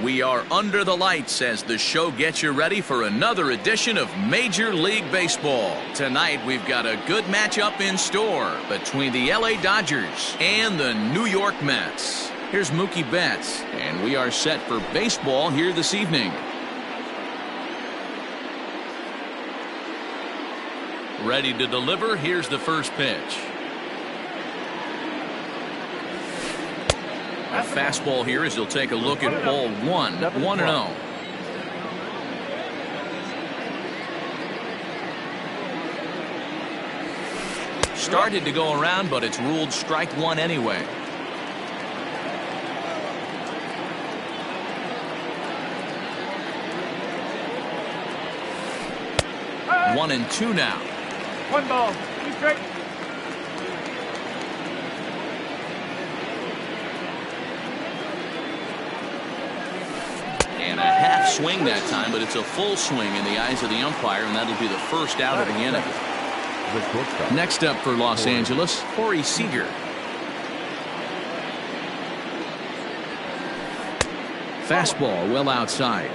We are under the lights as the show gets you ready for another edition of Major League Baseball. Tonight we've got a good matchup in store between the LA Dodgers and the New York Mets. Here's Mookie Betts, and we are set for baseball here this evening. Ready to deliver. Here's the first pitch. A fastball here as he'll take a look at ball one. 1-0. Started to go around, but it's ruled strike one anyway. 1-2 now. 1 ball, 2 strikes. And a half swing that time, but it's a full swing in the eyes of the umpire, and that'll be the first out of the inning. Next up for Los Angeles, Corey Seager. Fastball well outside.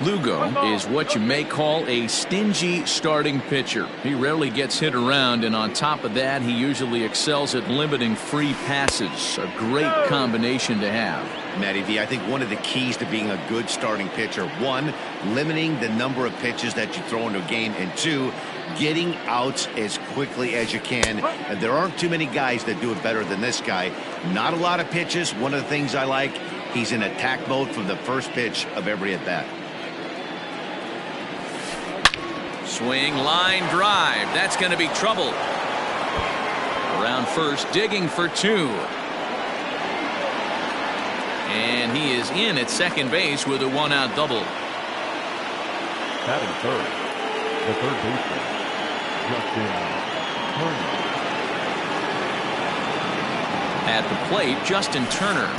Lugo is what you may call a stingy starting pitcher. He rarely gets hit around, and on top of that, he usually excels at limiting free passes. A great combination to have. Matty V, I think one of the keys to being a good starting pitcher, one, limiting the number of pitches that you throw into a game, and two, getting outs as quickly as you can. And there aren't too many guys that do it better than this guy. Not a lot of pitches. One of the things I like, he's in attack mode from the first pitch of every at-bat. Swing, line drive. That's going to be trouble. Around first, digging for 2. And he is in at second base with a 1-out double. Batting third, the third baseman, Justin Turner. At the plate, Justin Turner,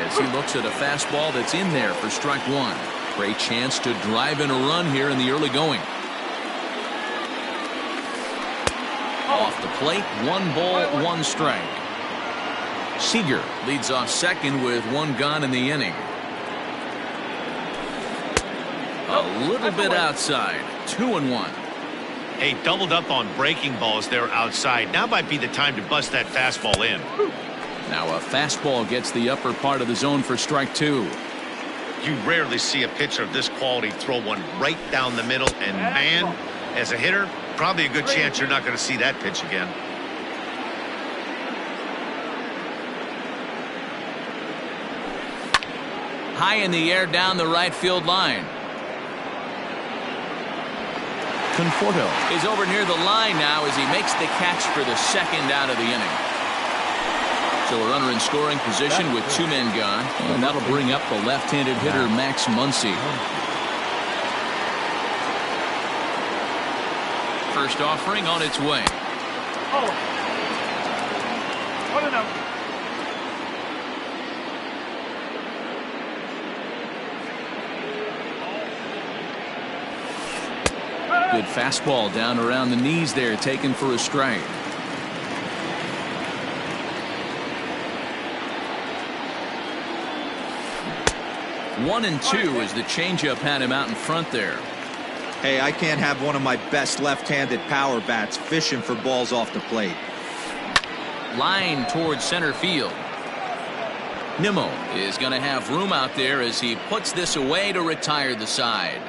as he looks at a fastball that's in there for strike one. Great chance to drive in a run here in the early going. Off the plate, 1 ball, 1 strike. Seager leads off second with 1 gone in the inning. A little bit outside, 2-1. Hey, doubled up on breaking balls there outside. Now might be the time to bust that fastball in. Now a fastball gets the upper part of the zone for strike 2. You rarely see a pitcher of this quality throw one right down the middle, and man, as a hitter, probably a good chance you're not going to see that pitch again. High in the air down the right field line. Conforto is over near the line now as he makes the catch for the second out of the inning. So a runner in scoring position with 2 men gone, and that'll bring up the left-handed hitter Max Muncy. First offering on its way. Oh. 1-0. Good fastball down around the knees there, taken for a strike. One and 2 as the changeup had him out in front there. Hey, I can't have one of my best left-handed power bats fishing for balls off the plate. Line towards center field. Nimmo is going to have room out there as he puts this away to retire the side.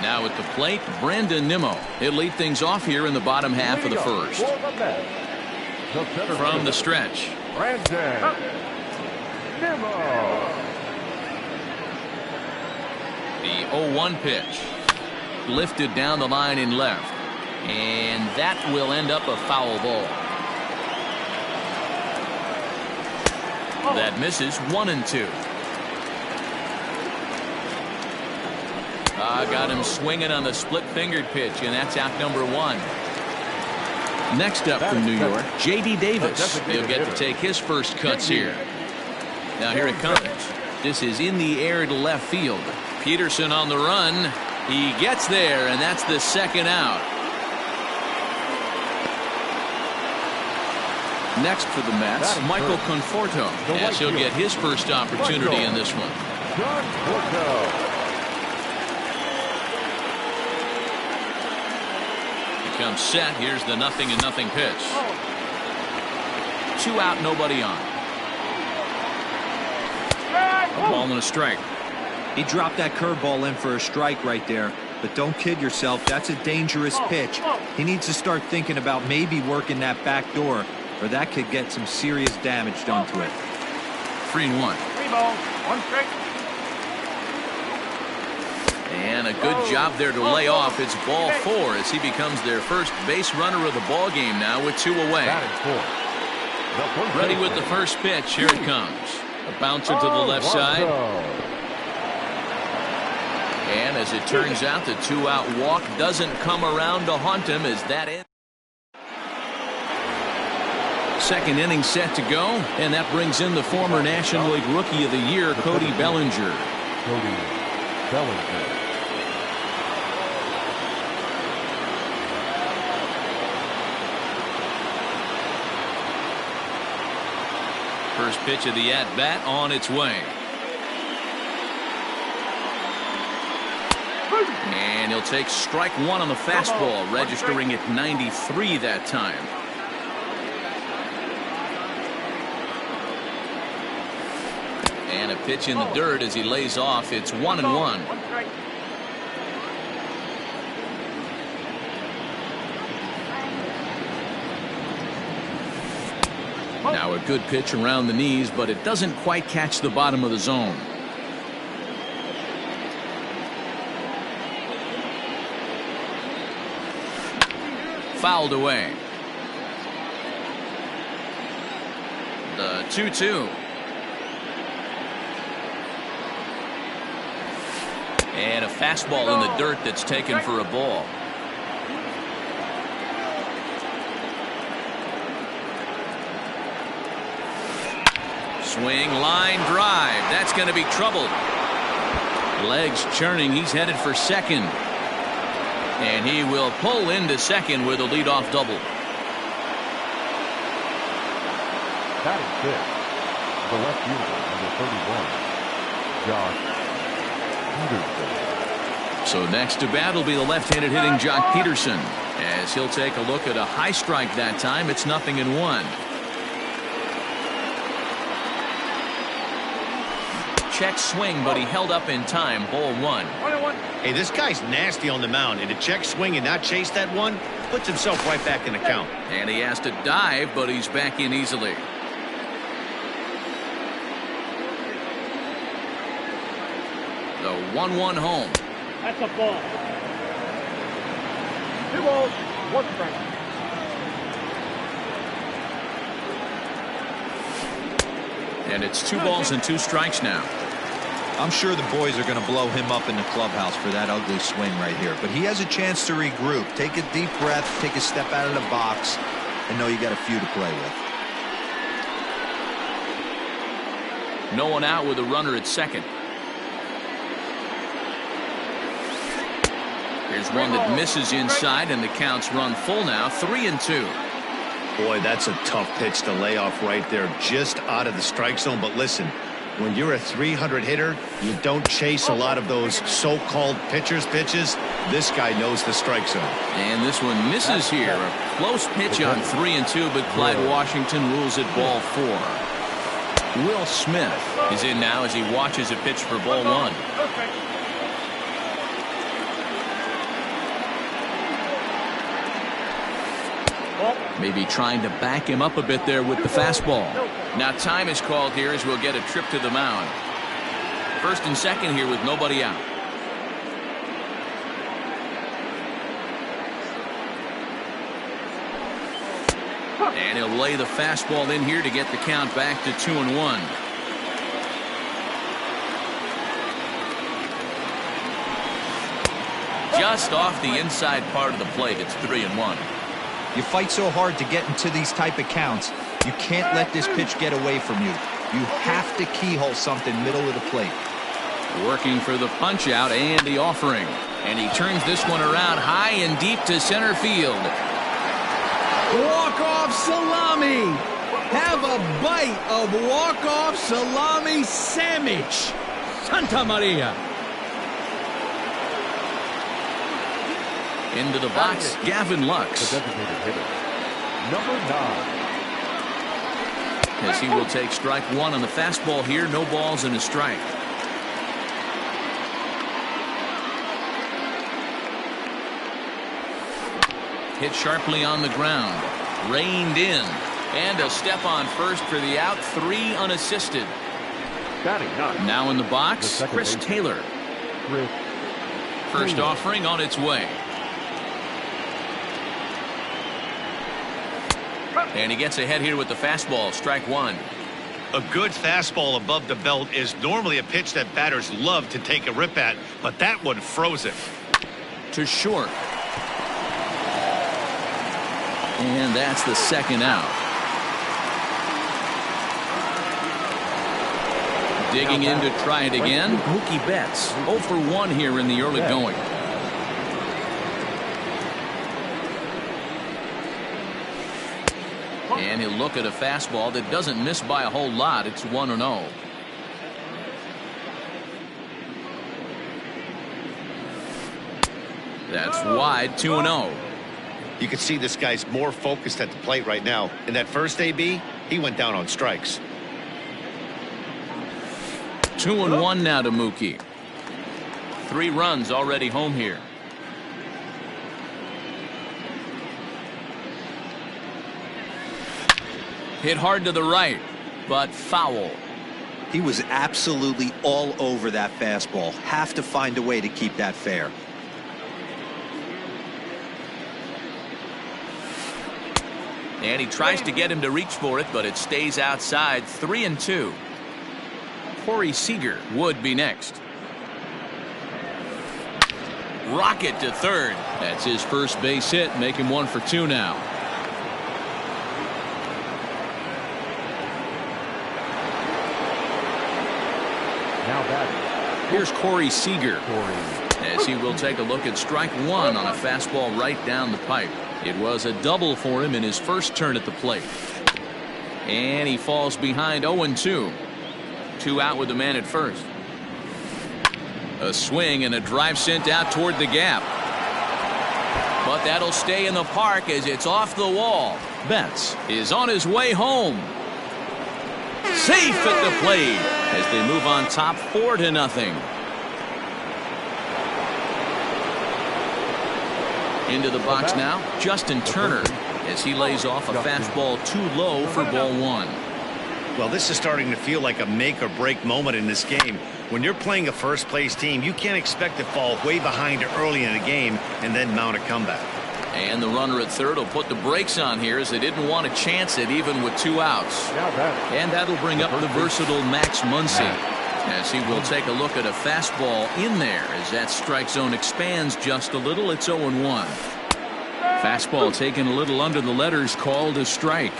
Now at the plate, Brandon Nimmo. He'll lead things off here in the bottom half of the first. From the stretch. Brandon Nimmo. The 0-1 pitch. Lifted down the line in left. And that will end up a foul ball. That misses. 1-2. Got him swinging on the split-fingered pitch, and that's out number 1. Next up from New York, J.D. Davis. He'll get to take his first cuts here. Now here it comes. This is in the air to left field. Peterson on the run. He gets there, and that's the second out. Next for the Mets, Michael Conforto, as he'll get his first opportunity in this one. He comes set. Here's the 0-0 pitch. 2 out, nobody on. A ball and a strike. He dropped that curveball in for a strike right there. But don't kid yourself, that's a dangerous pitch. He needs to start thinking about maybe working that back door, or that could get some serious damage done to it. 3-1. 3 balls, 1 strike. And a good job there to lay off. It's ball 4 as he becomes their first base runner of the ball game now with 2 away. Ready with the first pitch. Here it comes. A bouncer to the left side. And as it turns out, the 2-out walk doesn't come around to haunt him as that ends. Second inning set to go, and that brings in the former National League Rookie of the Year, Cody Bellinger. First pitch of the at-bat on its way. And he'll take strike 1 on the fastball, registering at 93 that time. And a pitch in the dirt as he lays off. It's 1-1. Now a good pitch around the knees, but it doesn't quite catch the bottom of the zone. Fouled away. The 2-2. And a fastball in the dirt that's taken for a ball. Swing, line drive. That's going to be trouble. Legs churning. He's headed for second. And he will pull into second with a leadoff double. Batting fifth, the left fielder, number 31, Josh Peterson. So next to bat will be the left-handed hitting Jock Peterson, as he'll take a look at a high strike that time. It's 0-1. Check swing, but he held up in time. Ball 1. Hey, this guy's nasty on the mound, and to check swing and not chase that one puts himself right back in the count. And he has to dive, but he's back in easily. The 1-1 home. That's a ball. 2 balls, 1 strike. And it's 2 balls and 2 strikes now. I'm sure the boys are going to blow him up in the clubhouse for that ugly swing right here. But he has a chance to regroup. Take a deep breath, take a step out of the box, and know you got a few to play with. No one out with a runner at second. Here's one that misses inside, and the count's run full now. 3-2. Boy, that's a tough pitch to lay off right there, just out of the strike zone. But listen, when you're a 300 hitter, you don't chase a lot of those so-called pitchers' pitches. This guy knows the strike zone. And this one misses here. A close pitch on 3-2, but Clyde Washington rules it ball 4. Will Smith is in now as he watches a pitch for ball 1. Maybe trying to back him up a bit there with the fastball. Now time is called here as we'll get a trip to the mound. First and second here with nobody out. And he'll lay the fastball in here to get the count back to 2-1. Just off the inside part of the plate. It's 3-1. You fight so hard to get into these type of counts, you can't let this pitch get away from you. You have to keyhole something middle of the plate. Working for the punch out and the offering. And he turns this one around high and deep to center field. Walk-off salami. Have a bite of walk-off salami sandwich. Santa Maria. Into the box, Gavin The Lux. designated hitter, number 9. As he will take strike one on the fastball here. No balls and a strike. Hit sharply on the ground. Reined in. And a step on first for the out. 3 unassisted. Batting 9. Now in the The box, second Chris baseman. Taylor. Chris First Taylor. offering on its way. And he gets ahead here with the fastball. Strike one. A good fastball above the belt is normally a pitch that batters love to take a rip at, but that one froze it. To short. And that's the second out. Digging in to try it again. Mookie Betts 0 for 1 here in the early going. And he'll look at a fastball that doesn't miss by a whole lot. It's 1-0. That's wide. 2-0. You can see this guy's more focused at the plate right now. In that first AB, he went down on strikes. 2-1 now to Mookie. 3 runs already home here. Hit hard to the right, but foul. He was absolutely all over that fastball. Have to find a way to keep that fair. And he tries to get him to reach for it, but it stays outside. 3-2. Corey Seager would be next. Rocket to third. That's his first base hit. Make him 1 for 2 now. Now batting. Here's Corey Seager. Corey. As he will take a look at strike one on a fastball right down the pipe. It was a double for him in his first turn at the plate. And he falls behind 0-2. 2 out with the man at first. A swing and a drive sent out toward the gap. But that'll stay in the park as it's off the wall. Betts is on his way home. Safe at the plate as they move on top 4-0. Into the box now, Justin Turner, as he lays off a fastball too low for ball 1. Well, this is starting to feel like a make or break moment in this game. When you're playing a first place team, you can't expect to fall way behind early in a game and then mount a comeback. And the runner at third will put the brakes on here as they didn't want to chance it even with 2 outs. Now batting. And that'll bring up the versatile Max Muncy, as he will take a look at a fastball in there as that strike zone expands just a little. It's 0-1. Fastball taken a little under the letters, called a strike.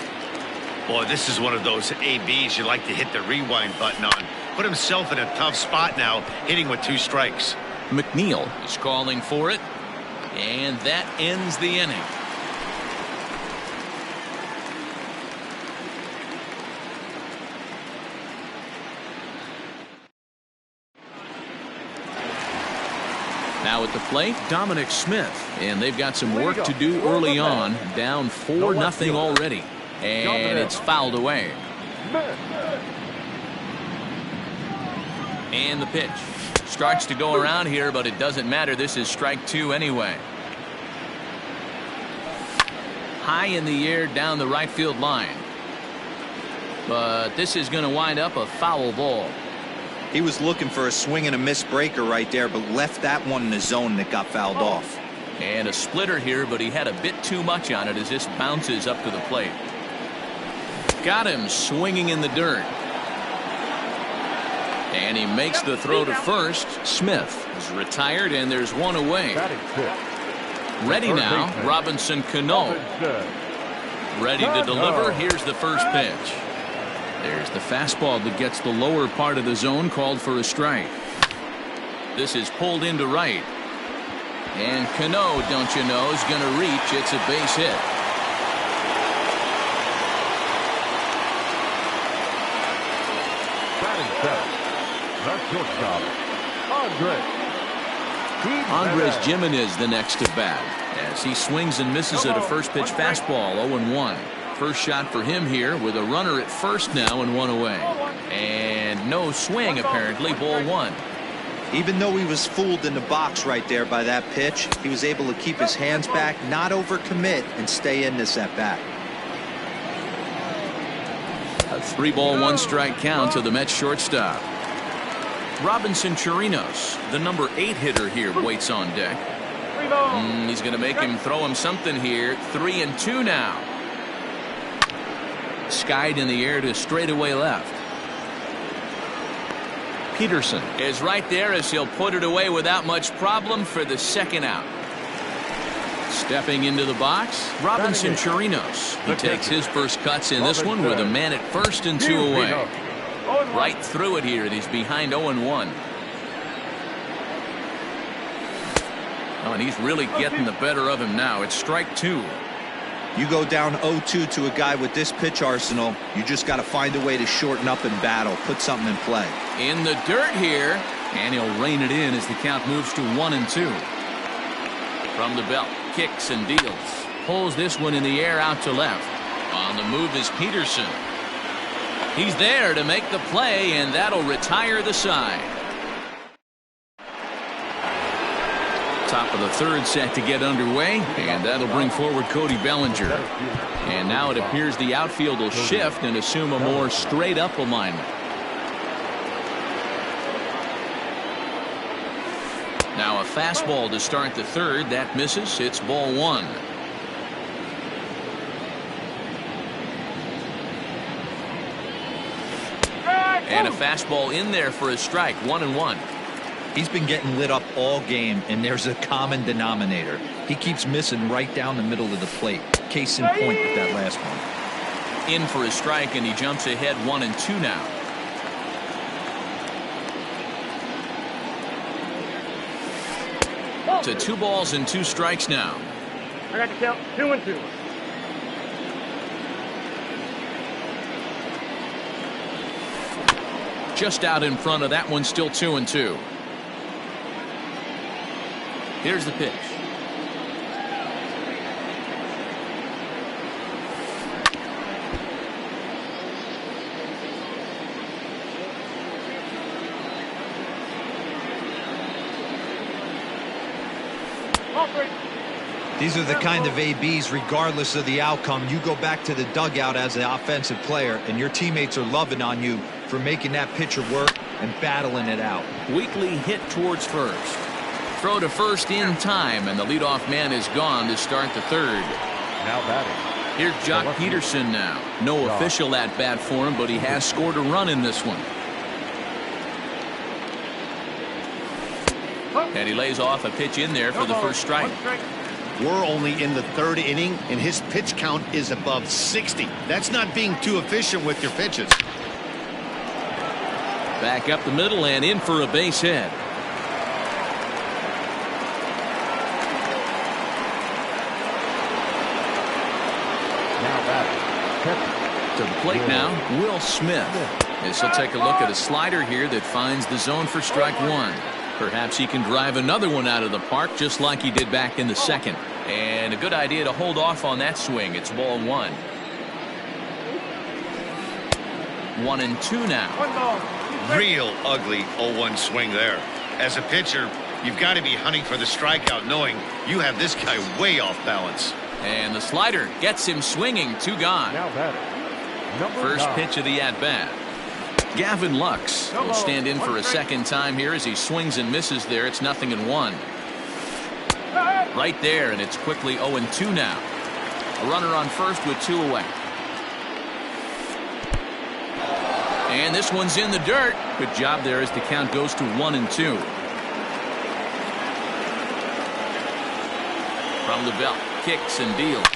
Boy, this is one of those ABs you like to hit the rewind button on. Put himself in a tough spot now, hitting with 2 strikes. McNeil is calling for it, and that ends the inning. Now at the plate, Dominic Smith, and they've got some work to do early on, down 4-0 already, and it's fouled away. And the pitch starts to go around here, but it doesn't matter. This is strike 2 anyway. High in the air down the right field line, but this is going to wind up a foul ball. He was looking for a swing and a miss breaker right there, but left that one in the zone that got fouled off. And a splitter here, but he had a bit too much on it as this bounces up to the plate. Got him swinging in the dirt. And he makes the throw to first. Smith is retired, and there's 1 away. Batting 6. Ready now, Robinson Cano. Ready to deliver. Here's the first pitch. There's the fastball that gets the lower part of the zone, called for a strike. This is pulled into right. And Cano, don't you know, is going to reach. It's a base hit. Batting center, the shortstop, Andres Gimenez the next to bat as he swings and misses at a first pitch fastball. 0-1. First shot for him here with a runner at first now and one away. And no swing apparently. Ball one. Even though he was fooled in the box right there by that pitch, he was able to keep his hands back, not overcommit, and stay in this at bat. A 3-ball 1-strike count to the Mets shortstop. Robinson Chirinos, the number 8 hitter here, waits on deck. He's going to make him throw him something here. 3-2 now. Skied in the air to straightaway left. Peterson is right there as he'll put it away without much problem for the second out. Stepping into the box, Robinson Chirinos. He takes his first cuts in this one with a man at first and 2 away. Right through it here, and he's behind 0-1. Oh, and he's really getting the better of him now. It's strike 2. You go down 0-2 to a guy with this pitch arsenal, you just got to find a way to shorten up and battle, put something in play. In the dirt here, and he'll rein it in as the count moves to 1-2. From the belt, kicks and deals. Pulls this one in the air out to left. On the move is Peterson. He's there to make the play, and that'll retire the side. Top of the third set to get underway, and that'll bring forward Cody Bellinger. And now it appears the outfield will shift and assume a more straight-up alignment. Now a fastball to start the third. That misses. It's ball one. And a fastball in there for a strike. 1-1. He's been getting lit up all game, and there's a common denominator. He keeps missing right down the middle of the plate. Case in point with that last one. In for a strike, and he jumps ahead 1-2 now. To 2 balls and 2 strikes now. I got to count 2-2. Just out in front of that one, still 2-2. Here's the pitch. These are the kind of ABs, regardless of the outcome, you go back to the dugout as an offensive player, and your teammates are loving on you for making that pitcher work and battling it out. Weakly hit towards first. Throw to first in time, and the leadoff man is gone to start the third. Now batting. Here's Jock Peterson now. No official at bat for him, but he has scored a run in this one. And he lays off a pitch in there for the first strike. We're only in the third inning, and his pitch count is above 60. That's not being too efficient with your pitches. Back up the middle and in for a base hit. Now batting. To the plate now, Will Smith. As he'll take a look at a slider here that finds the zone for strike one. Perhaps he can drive another one out of the park just like he did back in the second. And a good idea to hold off on that swing. It's ball one. 1-2 now. Real ugly 0-1 swing there. As a pitcher, you've got to be hunting for the strikeout, knowing you have this guy way off balance. And the slider gets him swinging. 2 gone. Now batting. First pitch of the at-bat. Gavin Lux will stand in for a second time here as he swings and misses there. It's 0-1. Right there, and it's quickly 0-2 now. A runner on first with 2 away. And this one's in the dirt. Good job there as the count goes to 1-2. From the belt, kicks and deals.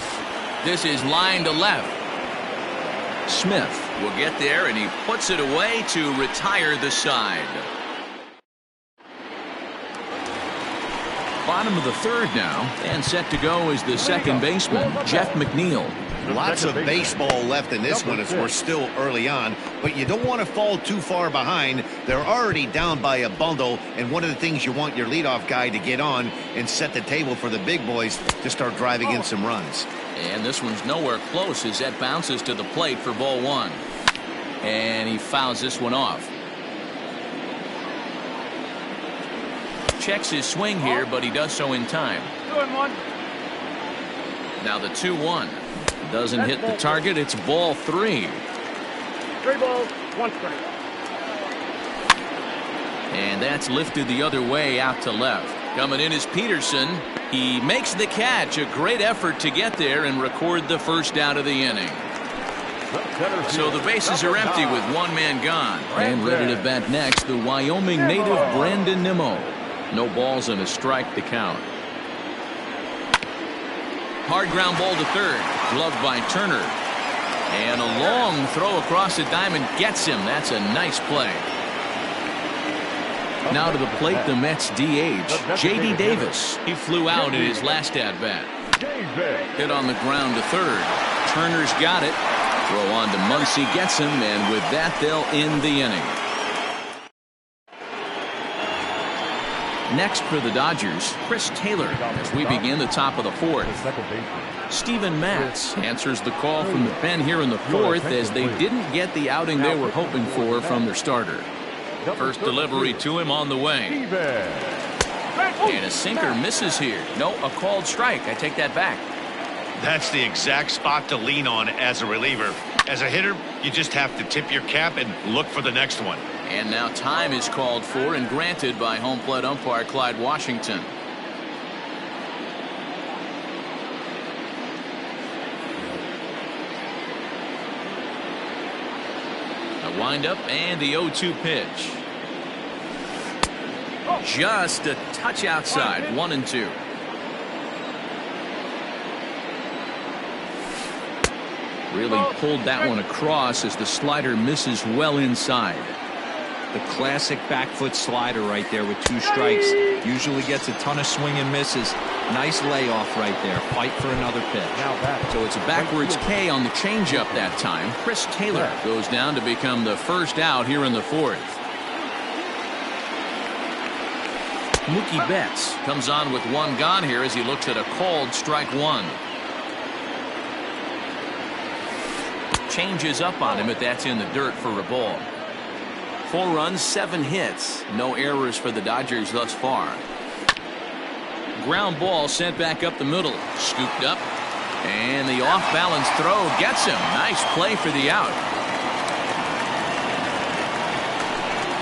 This is line to left. Smith will get there, and he puts it away to retire the side. bottom of the third now, and set to go is the second baseman, Jeff McNeil. Lots of baseball left in this one as we're still early on, but you don't want to fall too far behind. They're already down by a bundle, and one of the things you want your leadoff guy to get on and set the table for the big boys to start driving in some runs. And this one's nowhere close as that bounces to the plate for ball one. And he fouls this one off. Checks his swing here, but he does so in time. 2-1. Now the 2-1. Doesn't hit the target. It's ball 3. 3 balls, 1 strike. And that's lifted the other way out to left. Coming in is Peterson. He makes the catch. A great effort to get there and record the first out of the inning. So the bases are empty with one man gone. And ready to bat next, the Wyoming native Brandon Nimmo. No balls and a strike to count. Hard ground ball to third. Gloved by Turner. And a long throw across the diamond gets him. That's a nice play. Now to the plate, the Mets DH, J.D. Davis. He flew out in his last at-bat. Hit on the ground to third. Turner's got it. Throw on to Muncy gets him, and with that, they'll end the inning. Next for the Dodgers, Chris Taylor, as we begin the top of the fourth. Steven Matz answers the call from the pen here in the fourth as they didn't get the outing they were hoping for from their starter. First delivery to him on the way. And a sinker misses here. No, a called strike. I take that back. That's the exact spot to lean on as a reliever. As a hitter, you just have to tip your cap and look for the next one. And now time is called for and granted by home plate umpire Clyde Washington. A windup and the 0-2 pitch. Just a touch outside. 1-2. Really pulled that one across as the slider misses well inside. The classic back foot slider right there with 2 strikes. Usually gets a ton of swing and misses. Nice layoff right there. Fight for another pitch. So it's a backwards K on the changeup that time. Chris Taylor goes down to become the first out here in the fourth. Mookie Betts comes on with one gone here as he looks at a called strike one. Changes up on him, but that's in the dirt for a ball. 4 runs, 7 hits. No errors for the Dodgers thus far. Ground ball sent back up the middle. Scooped up. And the off-balance throw gets him. Nice play for the out.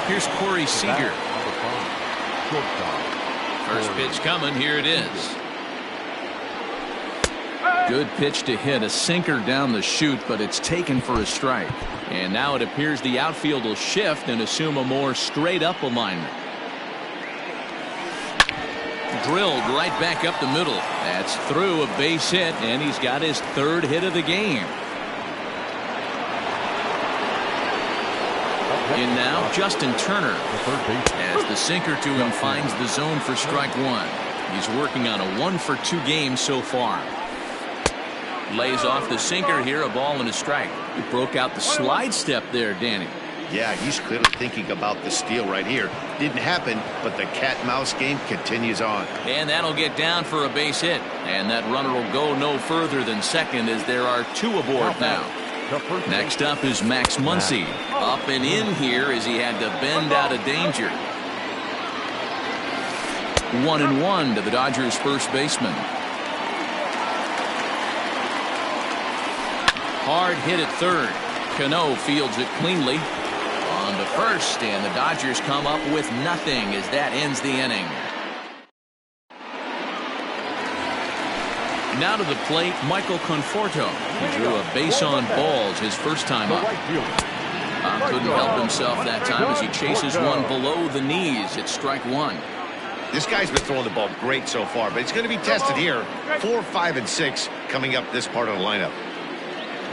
Here's Corey Seager. First pitch coming. Here it is. Good pitch to hit. A sinker down the chute, but it's taken for a strike. And now it appears the outfield will shift and assume a more straight-up alignment. Drilled right back up the middle. That's through, a base hit, and he's got his 3rd hit of the game. In now, Justin Turner. As the sinker to him finds the zone for strike one. He's working on a 1-for-2 game so far. Lays off the sinker here, a ball and a strike. He broke out the slide step there, Danny. Yeah, he's clearly thinking about the steal right here. Didn't happen, but the cat-mouse game continues on. And that'll get down for a base hit. And that runner will go no further than second as there are 2 aboard now. Next up is Max Muncy. Up and in here as he had to bend out of danger. 1-1 to the Dodgers' first baseman. Hard hit at third. Cano fields it cleanly. On to first, and the Dodgers come up with nothing as that ends the inning. Now to the plate, Michael Conforto. He drew a base on balls his first time up. Couldn't help himself that time as he chases one below the knees. It's strike one. This guy's been throwing the ball great so far, but it's going to be tested here. 4, 5, and 6 coming up this part of the lineup.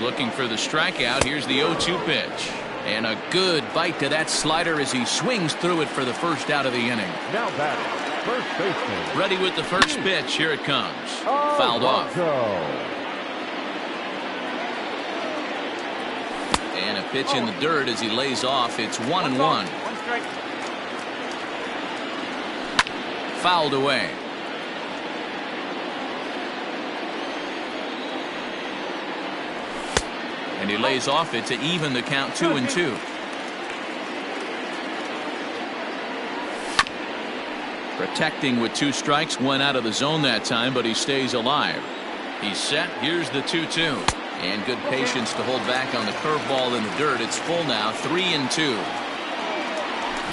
Looking for the strikeout. Here's the 0-2 pitch. And a good bite to that slider as he swings through it for the first out of the inning. Now batting, First baseman. Ready with the first pitch. Here it comes. Fouled off. And a pitch in the dirt as he lays off. It's 1-1. One strike. Fouled away. And he lays off it to even the count 2-2. Protecting with 2 strikes, went out of the zone that time, but he stays alive. He's set. Here's the 2-2. And good patience to hold back on the curveball in the dirt. It's full now, 3-2.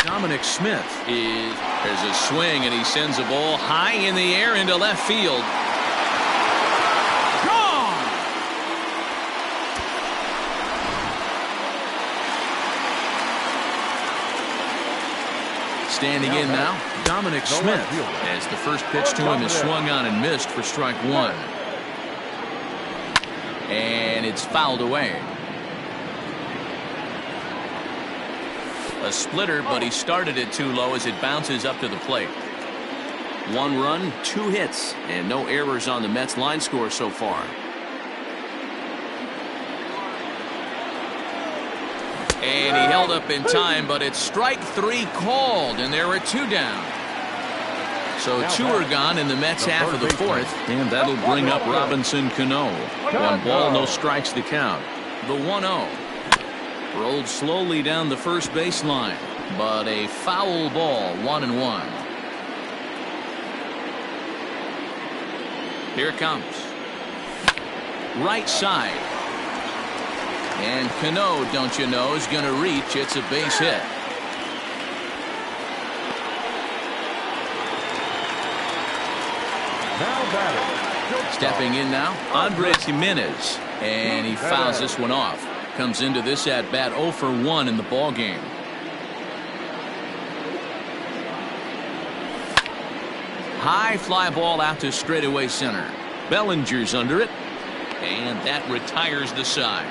Dominic Smith there's a swing, and he sends a ball high in the air into left field. Gone! Standing in now, Dominic Smith, as the first pitch to him is swung on and missed for strike 1. And it's fouled away. A splitter, but he started it too low as it bounces up to the plate. 1 run, 2 hits, and no errors on the Mets line score so far. And he held up in time, but it's strike 3 called, and there are 2 down. So 2 are gone in the Mets half of the 4th, and that'll bring up Robinson Cano. 1 ball, no strikes to count. The 1-0. Rolled slowly down the first baseline, but a foul ball, 1-1. Here it comes. Right side. And Cano, don't you know, is going to reach. It's a base hit. Stepping in now, Andres Jimenez. And he fouls this one off. Comes into this at bat 0 for 1 in the ball game. High fly ball out to straightaway center. Bellinger's under it, and that retires the side.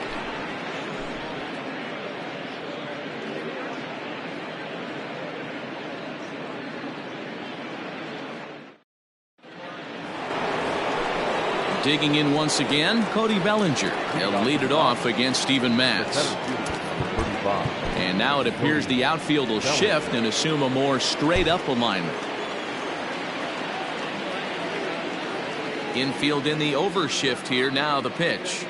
Digging in once again, Cody Bellinger. He'll lead it off against Steven Matz. And now it appears the outfield will shift and assume a more straight-up alignment. Infield in the overshift here. Now the pitch.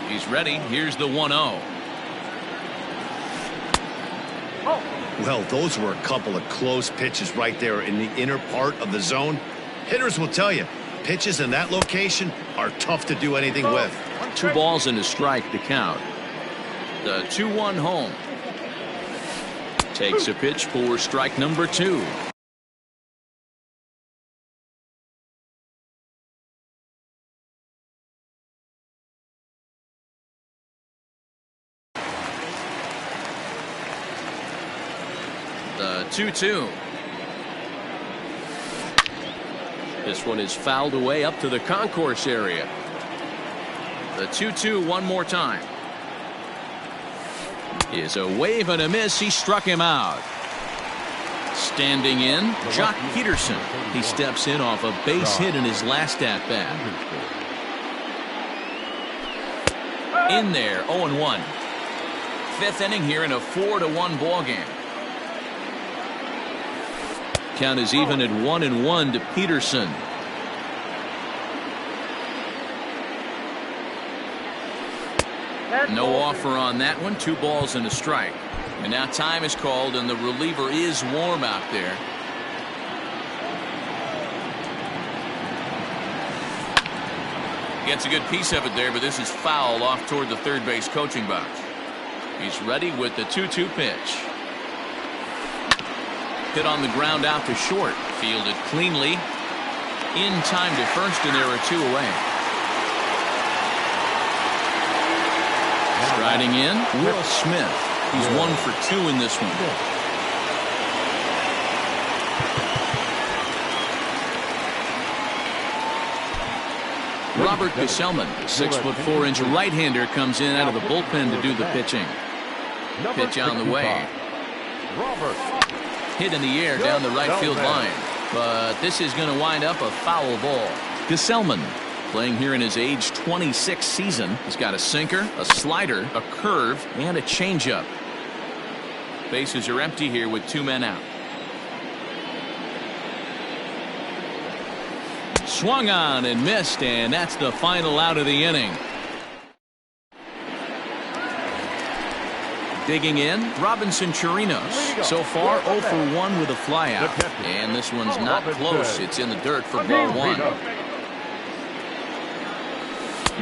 He's ready. Here's the 1-0. Well, those were a couple of close pitches right there in the inner part of the zone. Hitters will tell you, pitches in that location are tough to do anything with. 2 balls and a strike to count. The 2-1 home. Takes a pitch for strike number 2. The 2-2. This one is fouled away up to the concourse area. The 2-2 one more time. Is a wave and a miss. He struck him out. Standing in, Jock Peterson. He steps in off a base hit in his last at bat. In there, 0-1. 5th inning here in a 4-1 ball game. Count is even at 1-1 to Peterson. No offer on that one. 2 balls and a strike. And now time is called, and the reliever is warm out there. Gets a good piece of it there, but this is foul off toward the third base coaching box. He's ready with the 2-2 pitch. Hit on the ground out to short. Fielded cleanly. In time to first, and there are 2 away. Striding in, Will Smith. He's 1 for 2 in this one. Robert Gesellman, 6'4" right-hander, comes in out of the bullpen to do the pitching. Pitch on the way. Robert. Hit in the air down the right field line. But this is going to wind up a foul ball. Gesellman, playing here in his age 26 season. He's got a sinker, a slider, a curve, and a changeup. Bases are empty here with 2 men out. Swung on and missed, and that's the final out of the inning. Digging in, Robinson Chirinos. So far 0 for 1 with a flyout. And this one's not close. It's in the dirt for ball 1.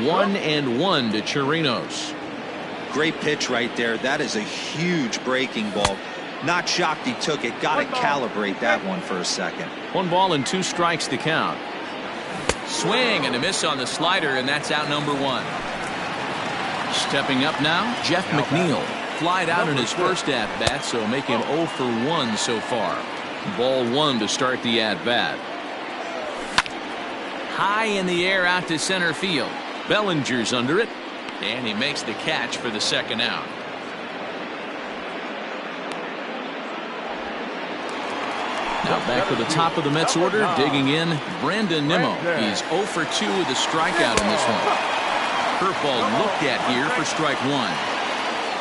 1-1 to Chirinos. Great pitch right there. That is a huge breaking ball. Not shocked he took it. Got to calibrate that one for a second. 1 ball and 2 strikes to count. Swing and a miss on the slider, and that's out number 1. Stepping up now, Jeff McNeil. Flied out in his first at-bat, so make him 0 for 1 so far. Ball 1 to start the at-bat. High in the air out to center field. Bellinger's under it, and he makes the catch for the second out. Now back to the top of the Mets order, digging in, Brandon Nimmo. He's 0 for 2 with a strikeout in this one. Curveball looked at here for strike 1.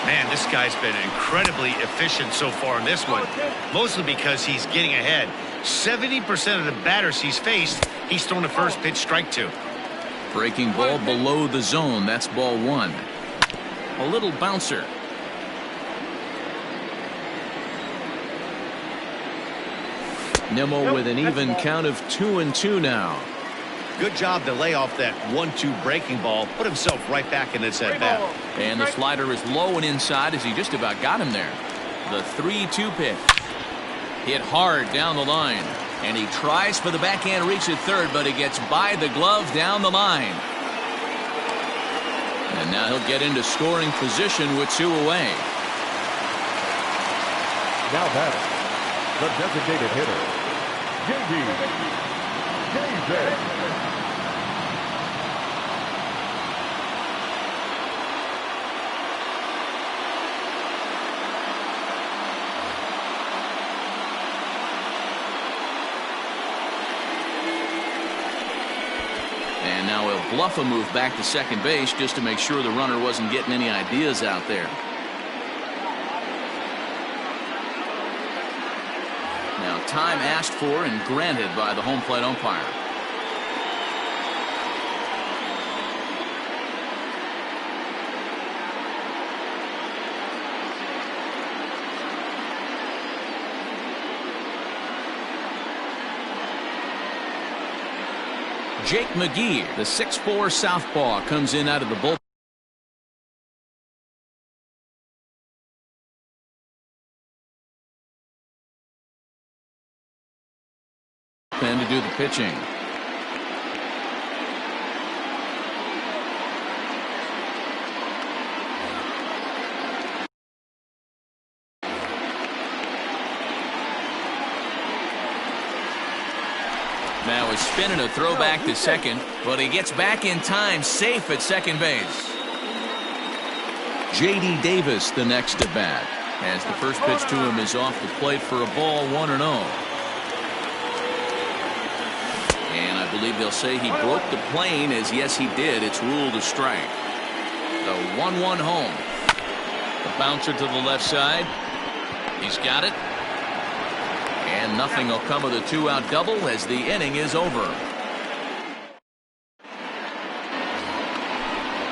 Man, this guy's been incredibly efficient so far in this one, mostly because he's getting ahead. 70% of the batters he's faced, he's thrown the first pitch strike to. Breaking ball below the zone. That's ball 1. A little bouncer. Nimmo with an even count of 2-2 now. Good job to lay off that 1-2 breaking ball, put himself right back in this at bat. And the slider is low and inside as he just about got him there. The 3-2 pitch. Hit hard down the line. And he tries for the backhand reach at third, but he gets by the glove down the line. And now he'll get into scoring position with 2 away. Now batting, the designated hitter, David. And now he'll bluff a move back to second base just to make sure the runner wasn't getting any ideas out there. Now time asked for and granted by the home plate umpire. Jake McGee, the 6'4" southpaw, comes in out of the bullpen to do the pitching. Now he's spinning a throw back to second, but he gets back in time, safe at second base. J.D. Davis the next at bat, as the first pitch to him is off the plate for a ball, 1-0. And I believe they'll say he broke the plane, as yes he did. It's ruled a strike. The 1-1 home. The bouncer to the left side. He's got it. And nothing will come of the 2-out double as the inning is over.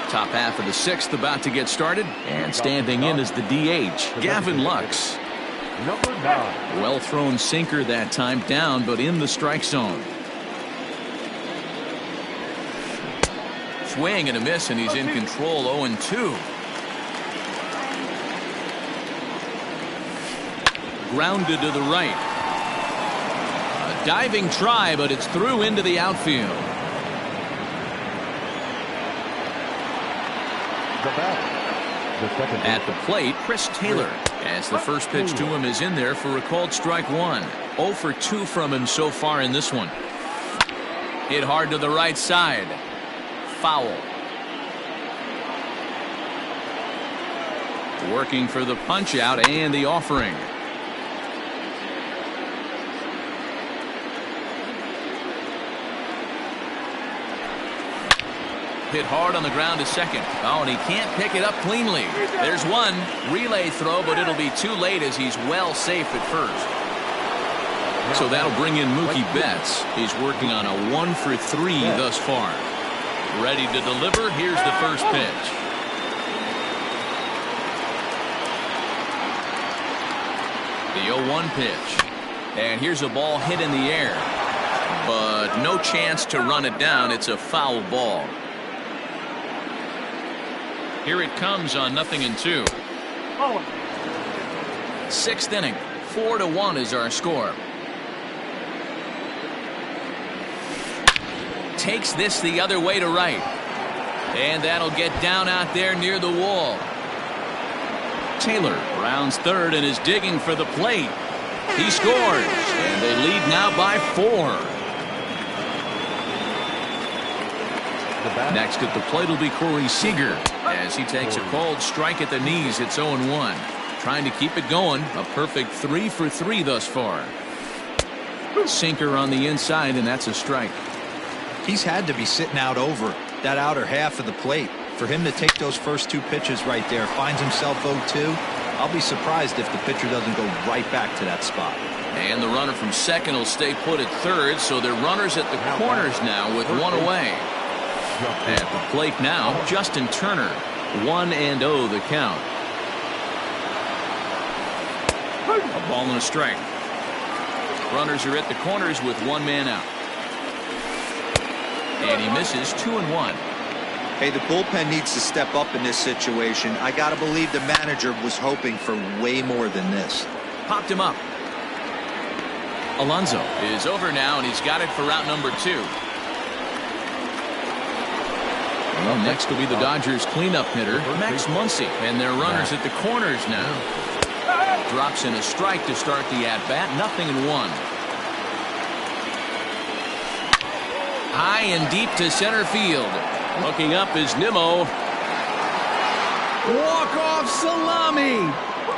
Top half of the 6th about to get started, and standing in is the DH, Gavin Lux. Number 9. Well thrown sinker that time, down but in the strike zone. Swing and a miss, and he's in control. 0-2. Grounded to the right. Diving try, but it's through into the outfield. At the plate, Chris Taylor, as the first pitch to him is in there for a called strike 1. 0 for 2 from him so far in this one. Hit hard to the right side. Foul. Working for the punch out and the offering. Hit hard on the ground to second. Oh, and he can't pick it up cleanly. There's one relay throw, but it'll be too late as he's well safe at first. So that'll bring in Mookie Betts. He's working on a 1-for-3 thus far. Ready to deliver. Here's the first pitch. The 0-1 pitch. And here's a ball hit in the air. But no chance to run it down. It's a foul ball. Here it comes on 0-2. Sixth inning. 4-1 is our score. Takes this the other way to right. And that'll get down out there near the wall. Taylor rounds third and is digging for the plate. He scores. And they lead now by 4. Next at the plate will be Corey Seager as he takes a called strike at the knees. It's 0-1. Trying to keep it going. A perfect 3-for-3 thus far. Sinker on the inside, and that's a strike. He's had to be sitting out over that outer half of the plate. For him to take those first 2 pitches right there, finds himself 0-2. I'll be surprised if the pitcher doesn't go right back to that spot. And the runner from second will stay put at third, so they're runners at the corners now with 1 away. At the plate now, Justin Turner. 1-0 the count. A ball and a strike. Runners are at the corners with 1 man out. And he misses 2-1. Hey, the bullpen needs to step up in this situation. I got to believe the manager was hoping for way more than this. Popped him up. Alonso is over now, and he's got it for route number 2. Well, next will be the Dodgers cleanup hitter, Max Muncy, and their runners at the corners now. Drops in a strike to start the at-bat, 0-1. High and deep to center field. Looking up is Nimmo. Walk-off salami.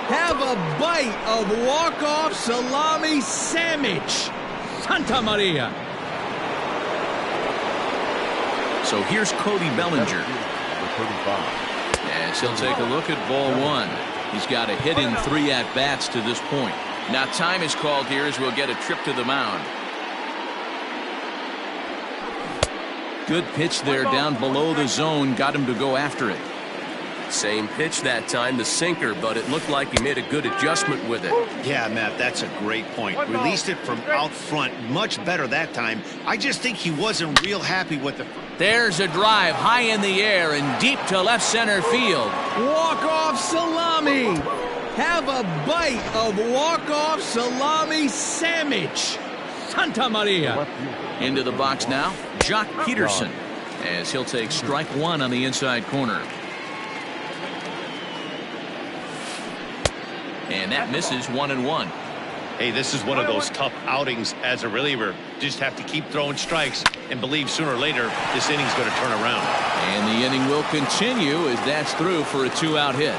Have a bite of walk-off salami sandwich. Santa Maria. So here's Cody Bellinger. As he'll take a look at ball 1. He's got a hit in 3 at-bats to this point. Now time is called here as we'll get a trip to the mound. Good pitch there down below the zone. Got him to go after it. Same pitch that time, the sinker, but it looked like he made a good adjustment with it. Yeah, Matt, that's a great point. Released it from out front much better that time. I just think he wasn't real happy with it. There's a drive high in the air and deep to left center field. Walk-off salami. Have a bite of walk-off salami sandwich. Santa Maria. Into the box now, Jock Peterson, as he'll take strike 1 on the inside corner. And that misses 1-1. Hey, this is one of those tough outings as a reliever. Just have to keep throwing strikes and believe sooner or later this inning's going to turn around. And the inning will continue as that's through for a 2-out hit.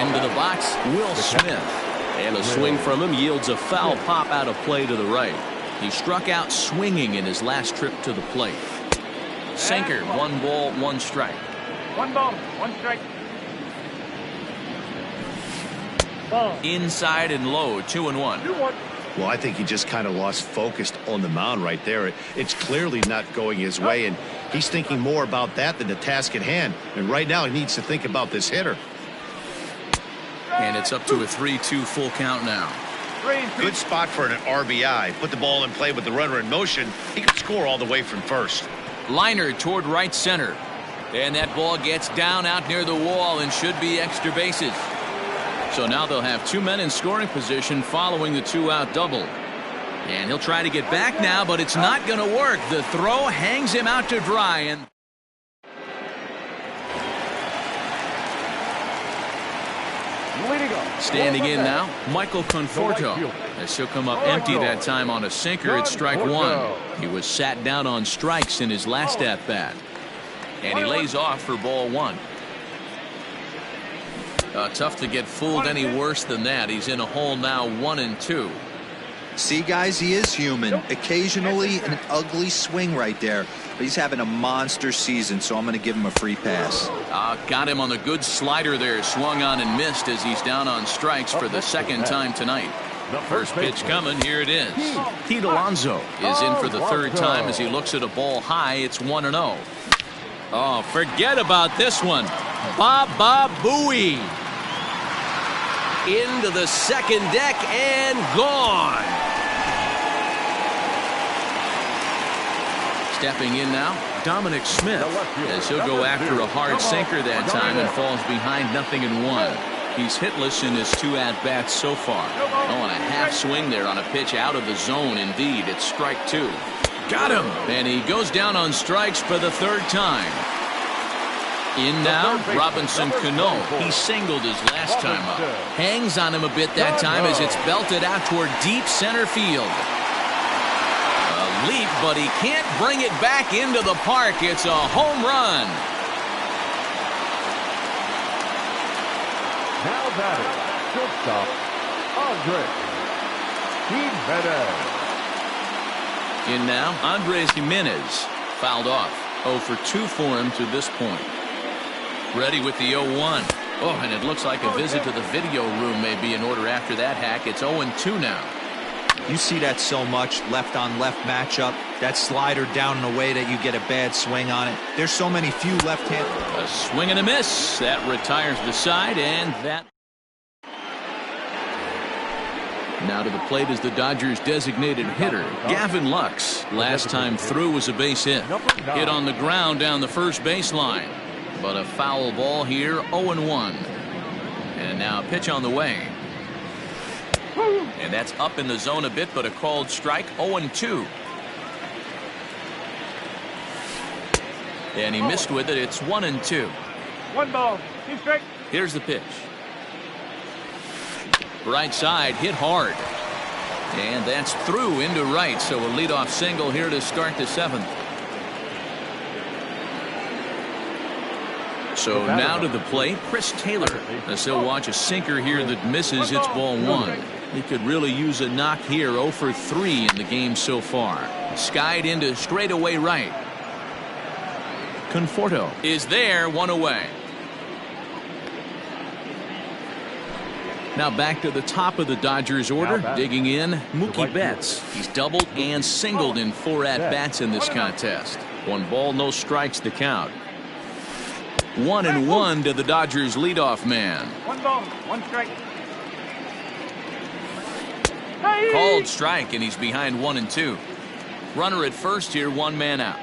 Into the box, Will Smith. And a swing from him yields a foul pop out of play to the right. He struck out swinging in his last trip to the plate. Sinker, 1 ball, 1 strike. 1 ball, 1 strike. Ball. Inside and low, 2-1. 2-1. Well, I think he just kind of lost focus on the mound right there. It's clearly not going his way, and he's thinking more about that than the task at hand. And right now he needs to think about this hitter. And it's up to a 3-2 full count now. Good spot for an RBI. Put the ball in play with the runner in motion. He could score all the way from first. Liner toward right center. And that ball gets down out near the wall and should be extra bases. So now they'll have 2 men in scoring position following the 2-out double. And he'll try to get back now, but it's not going to work. The throw hangs him out to dry. And standing in now, Michael Conforto, as he'll come up empty that time on a sinker at strike 1. He was sat down on strikes in his last at-bat. And he lays off for ball one. Tough to get fooled any worse than that. He's in a hole now, 1-2. See, guys, he is human. Occasionally an ugly swing right there. But he's having a monster season, so I'm going to give him a free pass. Got him on the good slider there. Swung on and missed as he's down on strikes for the second time tonight. First pitch coming. Here it is. Pete Alonso is in for the third time as he looks at a ball high. It's 1-0. Oh, forget about this one. Baba Booey. Into the second deck and gone. Stepping in now, Dominic Smith, as he'll go after a hard sinker that time and falls behind 0-1. He's hitless in his 2 at-bats so far. Oh, and a half swing there on a pitch out of the zone. Indeed, it's strike 2. Got him! And he goes down on strikes for the third time. In now, Robinson Cano. He singled his last time up. Hangs on him a bit that time as it's belted out toward deep center field. A leap, but he can't bring it back into the park. It's a home run. Now batting, shortstop, Andres Jimenez. In now, Andres Jimenez. Fouled off. 0 for 2 for him to this point. Ready with the 0-1. Oh, and it looks like a visit to the video room may be in order after that hack. It's 0-2 now. You see that so much, left-on-left matchup. That slider down in a way that you get a bad swing on it. There's so many few left-handed. A swing and a miss. That retires the side, and that. Now to the plate is the Dodgers' designated hitter, Gavin Lux. Last time through was a base hit. Hit on the ground down the first baseline. But a foul ball here, 0-1. And now a pitch on the way. And that's up in the zone a bit, but a called strike, 0-2. And he missed with it. It's 1-2. 1 ball, 2 strikes. Here's the pitch. Right side, hit hard. And that's through into right, so a leadoff single here to start the 7th. So now to the plate, Chris Taylor. As he'll watch a sinker here that misses. It's ball 1. He could really use a knock here. 0 for 3 in the game so far. Skied into straightaway right. Conforto is there, 1 away. Now back to the top of the Dodgers order. Digging in, Mookie Betts. He's doubled and singled in 4 at-bats in this contest. 1 ball, no strikes to count. 1-1 to the Dodgers leadoff man. 1 ball, 1 strike. Called strike, and he's behind 1-2. Runner at first here, 1 man out.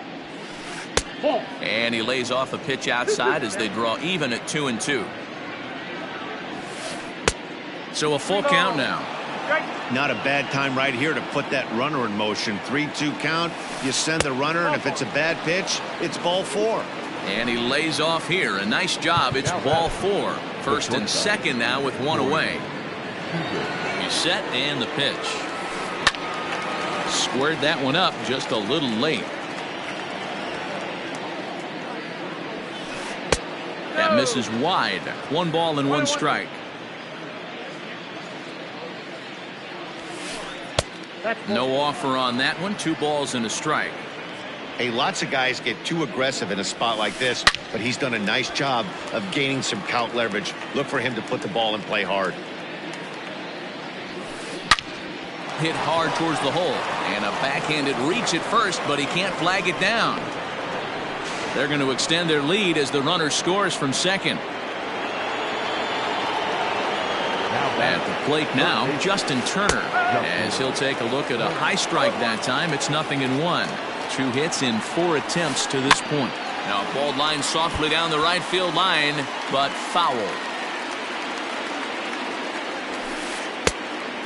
And he lays off a pitch outside as they draw even at 2-2. So a full count now. Not a bad time right here to put that runner in motion. 3-2 count. You send the runner, and if it's a bad pitch, it's ball 4. And he lays off here. A nice job. It's ball 4. First and second now with 1 away. He's set and the pitch. Squared that one up just a little late. That misses wide. 1 ball and 1 strike. No offer on that one. 2 balls and a strike. Hey, lots of guys get too aggressive in a spot like this, but he's done a nice job of gaining some count leverage. Look for him to put the ball and play hard. Hit hard towards the hole, and a backhanded reach at first, but he can't flag it down. They're going to extend their lead as the runner scores from second. At the plate now, Justin Turner, as he'll take a look at a high strike that time. It's 0-1. 2 hits in 4 attempts to this point. Now a ball line softly down the right field line, but foul.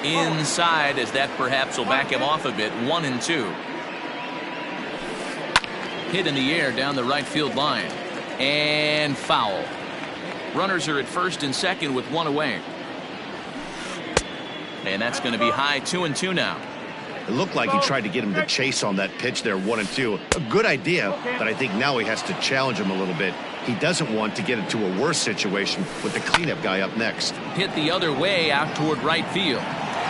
Inside, as that perhaps will back him off a bit. 1-2. Hit in the air down the right field line. And foul. Runners are at first and second with 1 away. And that's going to be high. 2-2 now. It looked like he tried to get him to chase on that pitch there, 1-2. A good idea, but I think now he has to challenge him a little bit. He doesn't want to get into a worse situation with the cleanup guy up next. Hit the other way out toward right field.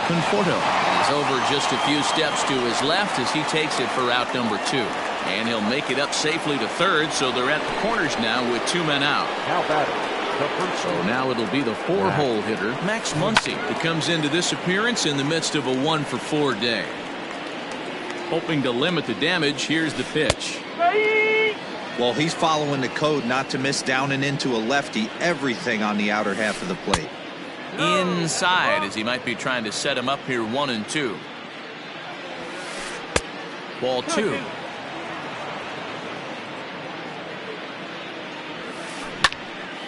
Conforto is over just a few steps to his left as he takes it for out number 2. And he'll make it up safely to third, so they're at the corners now with 2 men out. Now batting. So now it'll be the 4-hole hitter, Max Muncy, that comes into this appearance in the midst of a 1-for-4 day. Hoping to limit the damage, here's the pitch. Well, he's following the code not to miss down and into a lefty, everything on the outer half of the plate. Inside, as he might be trying to set him up here 1-2. Ball 2.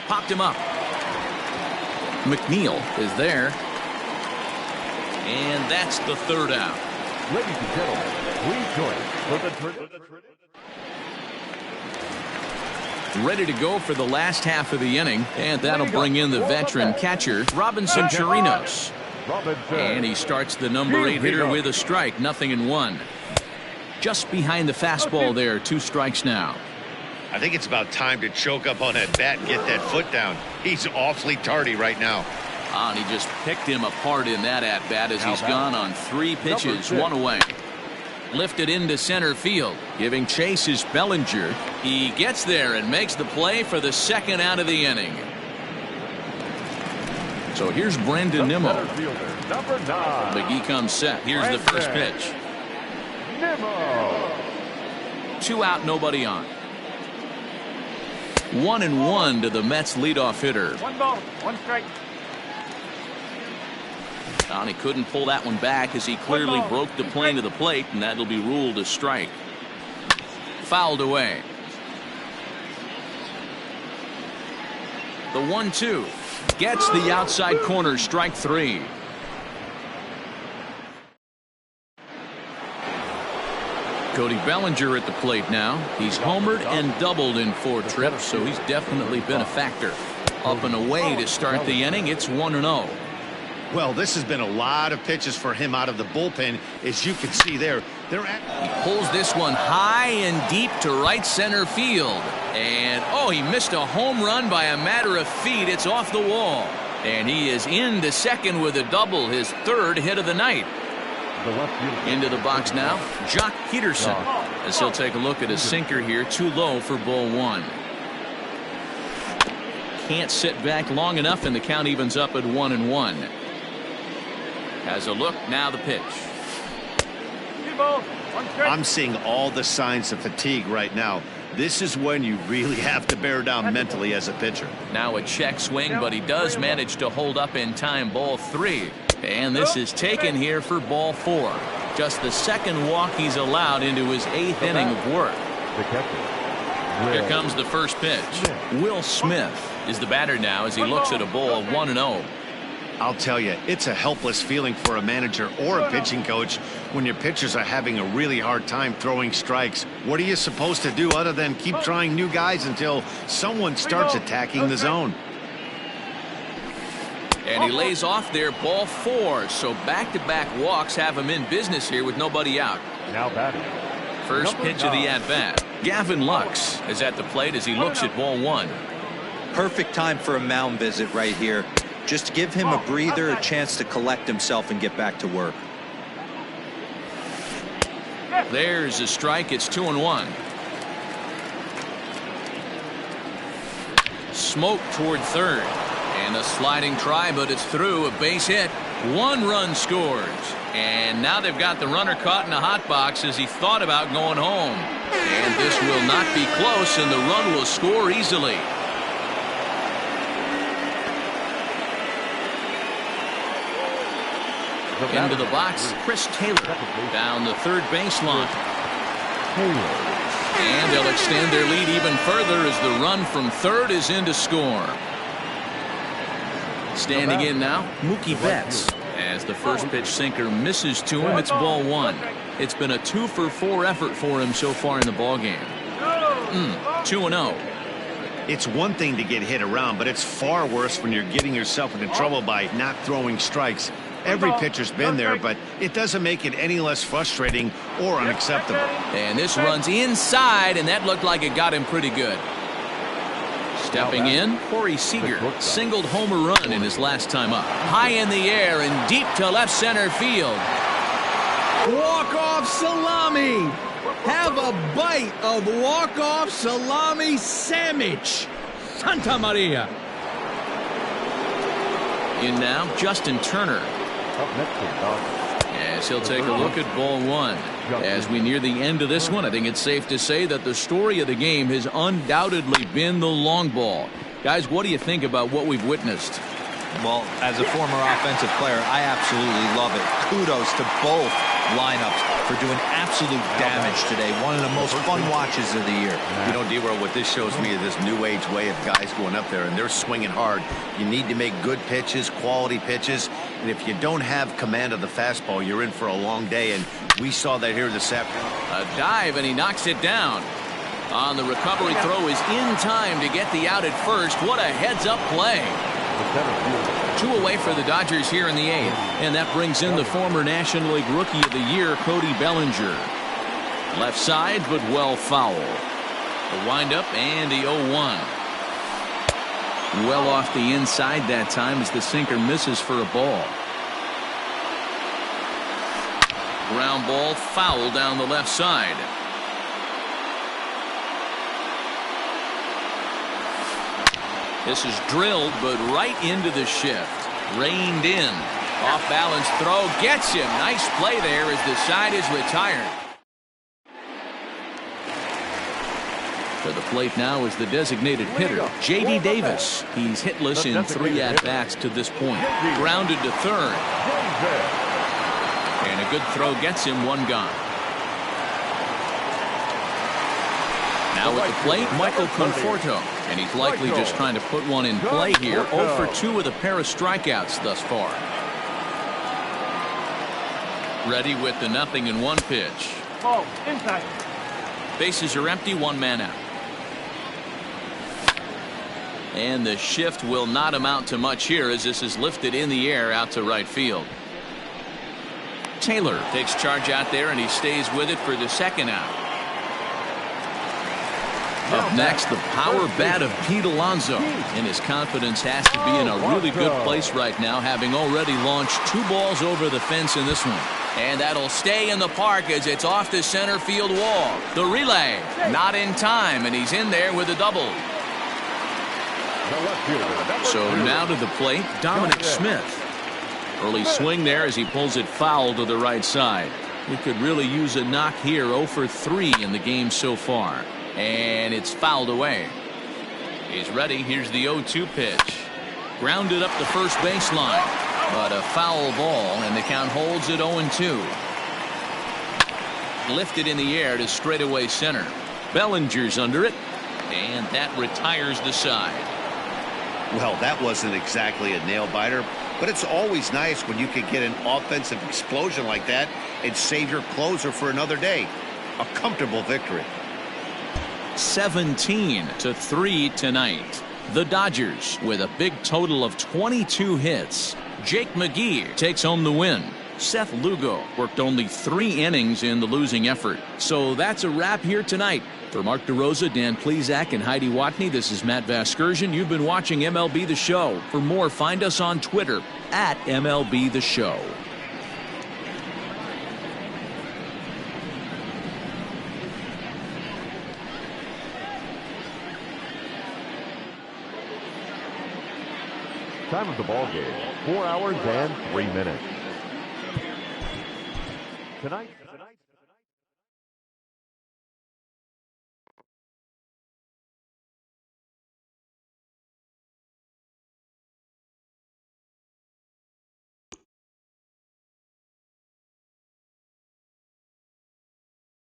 Popped him up. McNeil is there. And that's the 3rd out. Ladies and gentlemen, please join for the Ready to go for the last half of the inning, and that'll bring in the veteran catcher, Robinson Chirinos. And he starts the number 8 hitter with a strike, 0-1. Just behind the fastball there, 2 strikes now. I think it's about time to choke up on that bat and get that foot down. He's awfully tardy right now. And he just picked him apart in that at-bat as he's gone on 3 pitches, 1 away. Lifted into center field, giving chase is Bellinger. He gets there and makes the play for the 2nd out of the inning. So here's Brandon Nimmo. number 9. McGee comes set. Here's the first pitch. Nimmo. 2 out, nobody on. 1-1 to the Mets leadoff hitter. 1 ball, 1 strike. And he couldn't pull that one back as he clearly broke the plane to the plate, and that'll be ruled a strike. Fouled away. The 1-2 gets the outside corner, strike 3. Cody Bellinger at the plate now. He's homered and doubled in 4 trips, so he's definitely been a factor. Up and away to start the inning. It's 1-0. Well, this has been a lot of pitches for him out of the bullpen. As you can see there, he pulls this one high and deep to right center field. And, oh, he missed a home run by a matter of feet. It's off the wall. And he is into second with a double, his 3rd hit of the night. Into the box now, Jock Peterson, as he'll take a look at his sinker here, too low for ball 1. Can't sit back long enough, and the count evens up at 1-1. Has a look, now the pitch. 2 balls, 1 strike. I'm seeing all the signs of fatigue right now. This is when you really have to bear down mentally as a pitcher. Now a check swing, but he does manage to hold up in time, ball 3. And this is taken here for ball 4. Just the 2nd walk he's allowed into his 8th inning of work. Here comes the first pitch. Will Smith is the batter now as he looks at a ball 1-0. I'll tell you, it's a helpless feeling for a manager or a pitching coach when your pitchers are having a really hard time throwing strikes. What are you supposed to do other than keep trying new guys until someone starts attacking the zone? And he lays off there, ball 4. So back-to-back walks have him in business here with nobody out. Now batting. First pitch of the at-bat. Gavin Lux is at the plate as he looks at ball 1. Perfect time for a mound visit right here. Just to give him a breather, a chance to collect himself and get back to work. There's a strike. It's 2-1. Smoke toward third. And a sliding try, but it's through. A base hit. 1 run scores. And now they've got the runner caught in a hot box as he thought about going home. And this will not be close, and the run will score easily. Into the box, Chris Taylor down the third baseline. And they'll extend their lead even further as the run from third is in to score. Standing in now, Mookie Betts. As the first pitch sinker misses to him, it's ball 1. It's been a 2-for-4 effort for him so far in the ballgame. 2-0. It's one thing to get hit around, but it's far worse when you're getting yourself into trouble by not throwing strikes. Every pitcher's been there, but it doesn't make it any less frustrating or unacceptable. And this runs inside, and that looked like it got him pretty good. Stepping in, Corey Seager singled homer run in his last time up. High in the air and deep to left center field. Walk-off salami. Have a bite of walk-off salami sandwich. Santa Maria. In now, Justin Turner. Up next to the Dodgers. As he'll take a look at ball one. As we near the end of this one, I think it's safe to say that the story of the game has undoubtedly been the long ball. Guys, what do you think about what we've witnessed? Well, as a former offensive player, I absolutely love it. Kudos to both lineups for doing absolute damage today. One of the most fun watches of the year. You know, D-Roll, what this shows me is this new age way of guys going up there, and they're swinging hard. You need to make good pitches, quality pitches, and if you don't have command of the fastball, you're in for a long day, and we saw that here this afternoon. A dive, and he knocks it down. On the recovery throw is in time to get the out at first. What a heads-up play. 2 away for the Dodgers here in the 8th, and that brings in the former National League Rookie of the Year, Cody Bellinger. Left side, but well foul. The windup and the 0-1. Well off the inside that time as the sinker misses for a ball. Ground ball foul down the left side. This is drilled, but right into the shift. Reined in. Off balance throw gets him. Nice play there as the side is retired. To the plate now is the designated hitter, J.D. Davis. He's hitless in 3 at-bats to this point. Grounded to third. And a good throw gets him 1 gone. Now at the plate, Michael Conforto. And he's likely just trying to put one in play here. 0 for 2 with a pair of strikeouts thus far. Ready with the 0-1 pitch. Ball, inside. Bases are empty, 1 man out. And the shift will not amount to much here as this is lifted in the air out to right field. Taylor takes charge out there, and he stays with it for the 2nd out. Up next, the power bat of Pete Alonso, and his confidence has to be in a really good place right now, having already launched 2 balls over the fence in this one. And that'll stay in the park as it's off the center field wall. The relay, not in time, and he's in there with a double. So now to the plate, Dominic Smith. Early swing there as he pulls it foul to the right side. He could really use a knock here. 0 for 3 in the game so far. And it's fouled away. He's ready. Here's the 0-2 pitch. Grounded up the first baseline. But a foul ball, and the count holds at 0-2. Lifted in the air to straightaway center. Bellinger's under it. And that retires the side. Well, that wasn't exactly a nail-biter, but it's always nice when you can get an offensive explosion like that and save your closer for another day. A comfortable victory. 17-3 tonight. The Dodgers with a big total of 22 hits. Jake McGee takes home the win. Seth Lugo worked only 3 innings in the losing effort. So that's a wrap here tonight. For Mark DeRosa, Dan Plesac, and Heidi Watney, this is Matt Vasgersian. You've been watching MLB The Show. For more, find us on Twitter at MLB The Show. Time of the ball game, 4 hours and 3 minutes. Tonight.